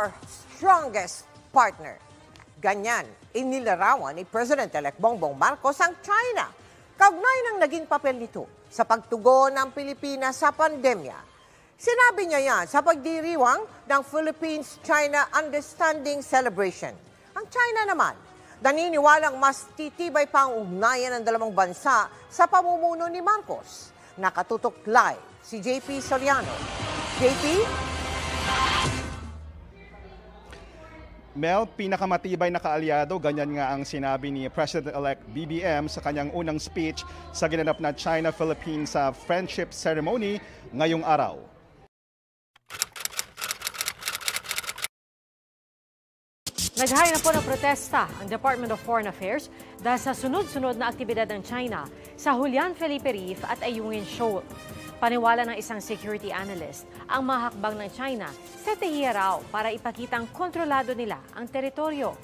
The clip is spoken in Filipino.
our strongest partner. Ganyan, inilarawan ni President-elect Bongbong Marcos ang China. Kaugnay ng naging papel nito sa pagtugon ng Pilipinas sa pandemya. Sinabi niya yan sa pagdiriwang ng Philippines-China Understanding Celebration. Ang China naman, naniniwalang mas titibay pa ang ugnayan ng dalawang bansa sa pamumuno ni Marcos. Nakatutok live si JP Soriano. JP? Mel, pinakamatibay na kaalyado, ganyan nga ang sinabi ni President-elect BBM sa kanyang unang speech sa ginanap na China-Philippines Friendship Ceremony ngayong araw. Naghahay na po ng protesta ang Department of Foreign Affairs dahil sa sunod-sunod na aktibidad ng China sa Julian Felipe Reef at Ayungin Shoal. Paniwala ng isang security analyst, ang mga hakbang ng China sa raw para ipakitang kontrolado nila ang teritoryo.